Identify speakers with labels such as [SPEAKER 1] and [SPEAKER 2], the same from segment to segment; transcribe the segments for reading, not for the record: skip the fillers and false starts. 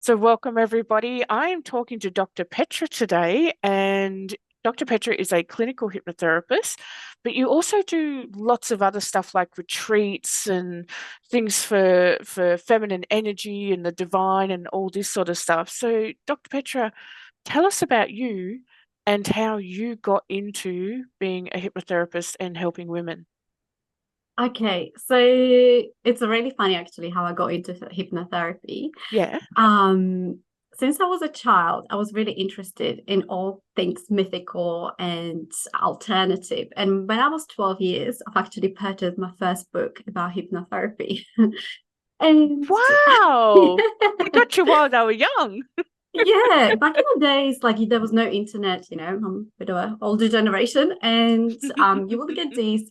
[SPEAKER 1] So, welcome everybody. I am talking to Dr. Petra today, and Dr. Petra is a clinical hypnotherapist, but you also do lots of other stuff like retreats and things for feminine energy and the divine and all this sort of stuff. So, Dr. Petra, tell us about you and how you got into being a hypnotherapist and helping women.
[SPEAKER 2] Okay, so it's really funny actually how I got into hypnotherapy.
[SPEAKER 1] Yeah.
[SPEAKER 2] Um, since I was a child, I was really interested in all things mythical and alternative. And when I was 12 years, I've actually purchased my first book about hypnotherapy. And
[SPEAKER 1] Wow. They got you while they were young.
[SPEAKER 2] yeah, back in the days, like there was no internet, I'm a bit of an older generation, and you will get these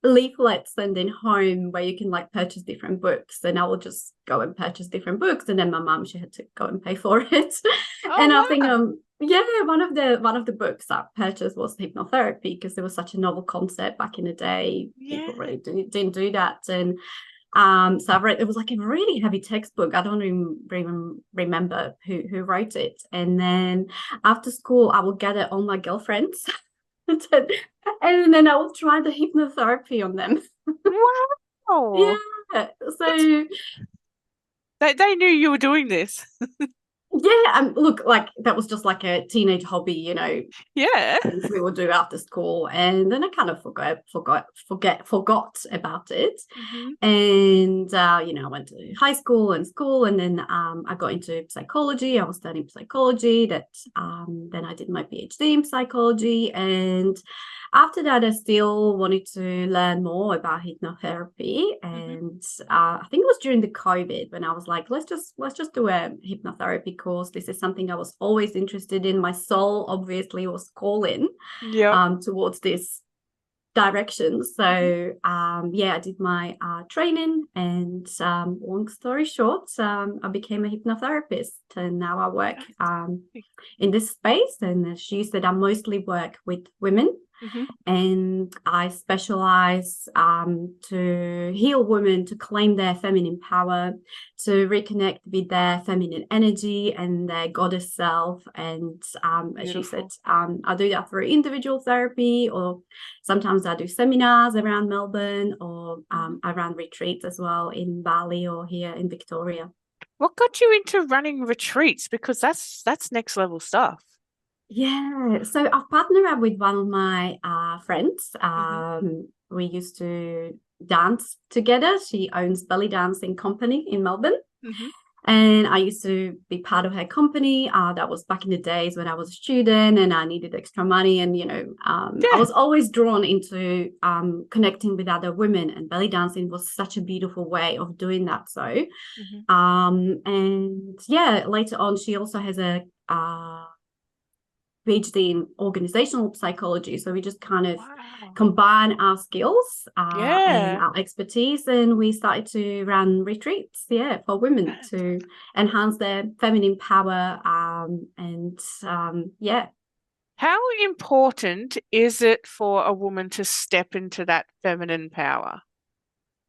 [SPEAKER 2] leaflets sending home where you can like purchase different books, and I will just go and purchase different books, and then my mum, she had to go and pay for it. And I
[SPEAKER 1] Oh,
[SPEAKER 2] think
[SPEAKER 1] wow.
[SPEAKER 2] yeah, one of the books I purchased was hypnotherapy because it was such a novel concept back in the day. People
[SPEAKER 1] Yeah.
[SPEAKER 2] really didn't do that. And so I've read, it was like a really heavy textbook. I don't even remember who wrote it. And then after school I would gather all my girlfriends and then I will try the hypnotherapy on them.
[SPEAKER 1] Wow.
[SPEAKER 2] Yeah.
[SPEAKER 1] That's
[SPEAKER 2] So
[SPEAKER 1] they knew you were doing this.
[SPEAKER 2] yeah, look, like that was just like a teenage hobby,
[SPEAKER 1] Yeah.
[SPEAKER 2] things we would do after school, and then I kind of forgot about it.
[SPEAKER 1] Hmm.
[SPEAKER 2] And I went to high school and school, and then I got into psychology. I was studying psychology. That then I did my PhD in psychology, and after that, I still wanted to learn more about hypnotherapy.
[SPEAKER 1] Hmm.
[SPEAKER 2] And I think it was during the COVID when I was like, let's just do a hypnotherapy course. This is something I was always interested in. My soul obviously was calling
[SPEAKER 1] Yep.
[SPEAKER 2] towards this direction.
[SPEAKER 1] Hmm.
[SPEAKER 2] So yeah, I did my training, and long story short, I became a hypnotherapist, and now I work in this space. And as you said, I mostly work with women,
[SPEAKER 1] Hmm.
[SPEAKER 2] and I specialize to heal women to claim their feminine power, to reconnect with their feminine energy and their goddess self. And as you said,
[SPEAKER 1] Beautiful.
[SPEAKER 2] I do that through individual therapy, or sometimes I do seminars around Melbourne, or
[SPEAKER 1] Hmm.
[SPEAKER 2] I run retreats as well in Bali or here in Victoria.
[SPEAKER 1] What got you into running retreats? Because that's next level stuff.
[SPEAKER 2] Yeah, so I've partnered up with one of my friends.
[SPEAKER 1] Hmm.
[SPEAKER 2] We used to dance together. She owns belly dancing company in Melbourne,
[SPEAKER 1] Hmm.
[SPEAKER 2] and I used to be part of her company. That was back in the days when I was a student and I needed extra money. And I
[SPEAKER 1] Yeah.
[SPEAKER 2] was always drawn into connecting with other women, and belly dancing was such a beautiful way of doing that. So,
[SPEAKER 1] Hmm.
[SPEAKER 2] and yeah, later on, she also has a PhD in organizational psychology. So we just kind of
[SPEAKER 1] Wow.
[SPEAKER 2] combine our skills and
[SPEAKER 1] Yeah.
[SPEAKER 2] our expertise, and we started to run retreats, yeah, for women to enhance their feminine power. And yeah.
[SPEAKER 1] How important is it for a woman to step into that feminine power?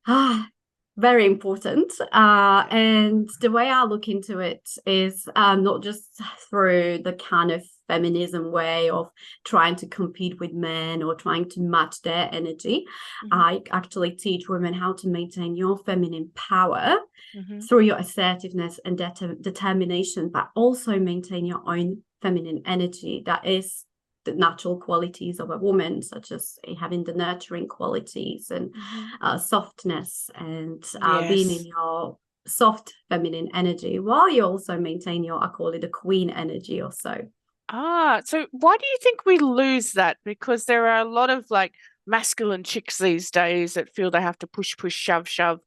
[SPEAKER 2] Ah, very important.
[SPEAKER 1] Yeah.
[SPEAKER 2] And the way I look into it is not just through the kind of feminism way of trying to compete with men or trying to match their energy.
[SPEAKER 1] Hmm.
[SPEAKER 2] I actually teach women how to maintain your feminine power
[SPEAKER 1] Hmm.
[SPEAKER 2] through your assertiveness and determination, but also maintain your own feminine energy. That is the natural qualities of a woman, such as having the nurturing qualities and
[SPEAKER 1] Hmm.
[SPEAKER 2] softness, and being in
[SPEAKER 1] Yes.
[SPEAKER 2] your soft feminine energy, while you also maintain your, I call it the queen energy or so.
[SPEAKER 1] So why do you think we lose that? Because there are a lot of like masculine chicks these days that feel they have to push, push, shove, shove,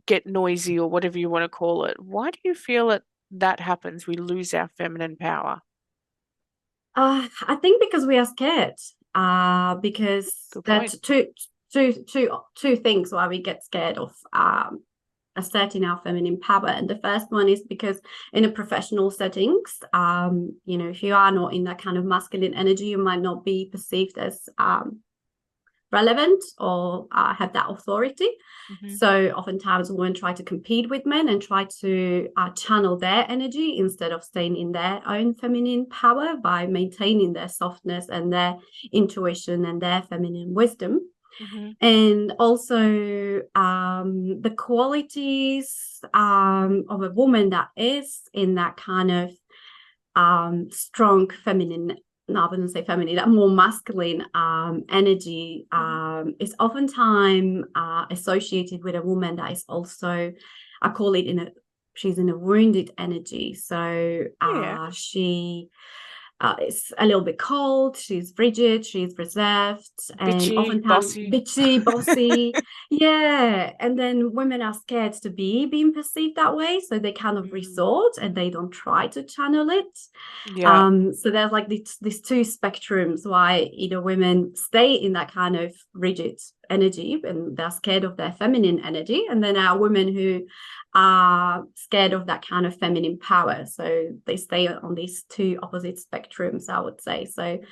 [SPEAKER 1] get noisy or whatever you want to call it. Why do you feel that happens? We lose our feminine power.
[SPEAKER 2] I think because we are scared. Because
[SPEAKER 1] Good point.
[SPEAKER 2] that's two things why we get scared of asserting our feminine power. And the first one is because in a professional settings, if you are not in that kind of masculine energy, you might not be perceived as relevant or have that authority.
[SPEAKER 1] Hmm.
[SPEAKER 2] So oftentimes women try to compete with men and try to channel their energy instead of staying in their own feminine power by maintaining their softness and their intuition and their feminine wisdom.
[SPEAKER 1] Hmm.
[SPEAKER 2] And also the qualities of a woman that is in that kind of strong feminine, no, I wouldn't say feminine, that more masculine energy is oftentimes associated with a woman that is also, I call it she's in a wounded energy. So
[SPEAKER 1] Yeah.
[SPEAKER 2] she is a little bit cold, she's rigid, she's reserved, and
[SPEAKER 1] Bitchy,
[SPEAKER 2] oftentimes
[SPEAKER 1] bossy.
[SPEAKER 2] bitchy, bossy. Yeah. And then women are scared to be being perceived that way. So they kind of
[SPEAKER 1] Mm.
[SPEAKER 2] resort and they don't try to channel it.
[SPEAKER 1] Yeah.
[SPEAKER 2] So there's like these two spectrums why either women stay in that kind of rigid energy and they're scared of their feminine energy, and then our women who are scared of that kind of feminine power. So they stay on these two opposite spectrums, I would say. So
[SPEAKER 1] Mm.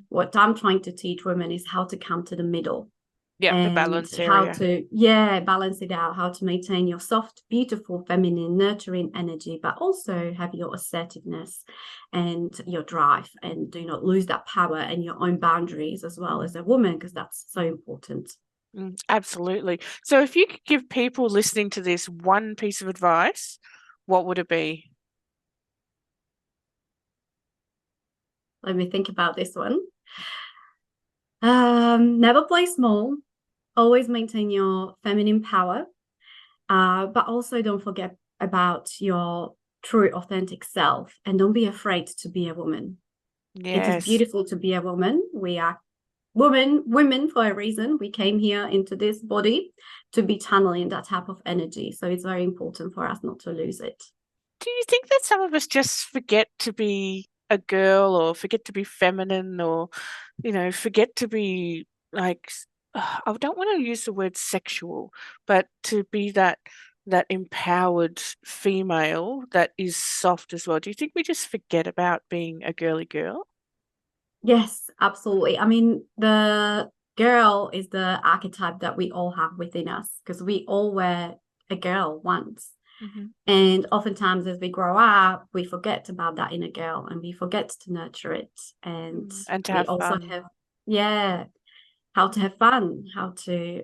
[SPEAKER 2] what I'm trying to teach women is how to come to the middle
[SPEAKER 1] Yeah, the
[SPEAKER 2] and
[SPEAKER 1] balance
[SPEAKER 2] how
[SPEAKER 1] area.
[SPEAKER 2] to balance it out, how to maintain your soft, beautiful, feminine, nurturing energy, but also have your assertiveness and your drive, and do not lose that power and your own boundaries as well as a woman, because that's so important.
[SPEAKER 1] Absolutely. So if you could give people listening to this one piece of advice, what would it be?
[SPEAKER 2] Let me think about this one. Never play small, always maintain your feminine power, but also don't forget about your true authentic self, and don't be afraid to be a woman. It is
[SPEAKER 1] Yes.
[SPEAKER 2] beautiful to be a woman. We are women for a reason. We came here into this body to be channeling that type of energy. So it's very important for us not to lose it.
[SPEAKER 1] Do you think that some of us just forget to be a girl or forget to be feminine or, forget to be like, I don't want to use the word sexual, but to be that empowered female that is soft as well. Do you think we just forget about being a girly girl?
[SPEAKER 2] Yes, absolutely. I mean, the girl is the archetype that we all have within us, because we all were a girl once.
[SPEAKER 1] Hmm.
[SPEAKER 2] And oftentimes, as we grow up, we forget about that inner girl and we forget to nurture it. And
[SPEAKER 1] And to
[SPEAKER 2] we
[SPEAKER 1] have
[SPEAKER 2] also
[SPEAKER 1] fun.
[SPEAKER 2] have, yeah, how to have fun, how to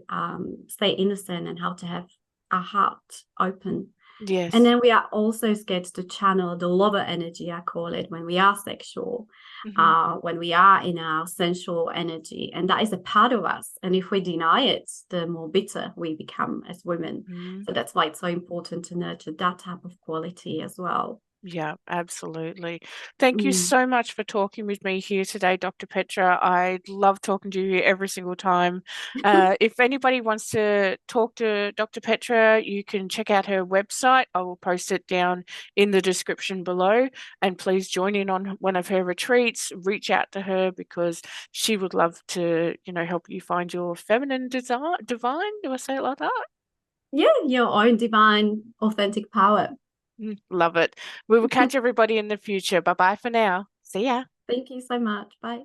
[SPEAKER 2] stay innocent, and how to have our heart open. And
[SPEAKER 1] Yes.
[SPEAKER 2] then we are also scared to channel the lover energy, I call it, when we are sexual,
[SPEAKER 1] Hmm.
[SPEAKER 2] when we are in our sensual energy. And that is a part of us. And if we deny it, the more bitter we become as women.
[SPEAKER 1] Hmm.
[SPEAKER 2] So that's why it's so important to nurture that type of quality as well.
[SPEAKER 1] Yeah, absolutely. Thank you
[SPEAKER 2] Mm.
[SPEAKER 1] so much for talking with me here today, Dr. Petra. I love talking to you every single time. If anybody wants to talk to Dr. Petra, you can check out her website. I will post it down in the description below. And please join in on one of her retreats. Reach out to her because she would love to, help you find your feminine divine. Do I say it like that?
[SPEAKER 2] Yeah, your own divine, authentic power.
[SPEAKER 1] Love it. We will catch everybody in the future. Bye bye for now. See ya.
[SPEAKER 2] Thank you so much. Bye.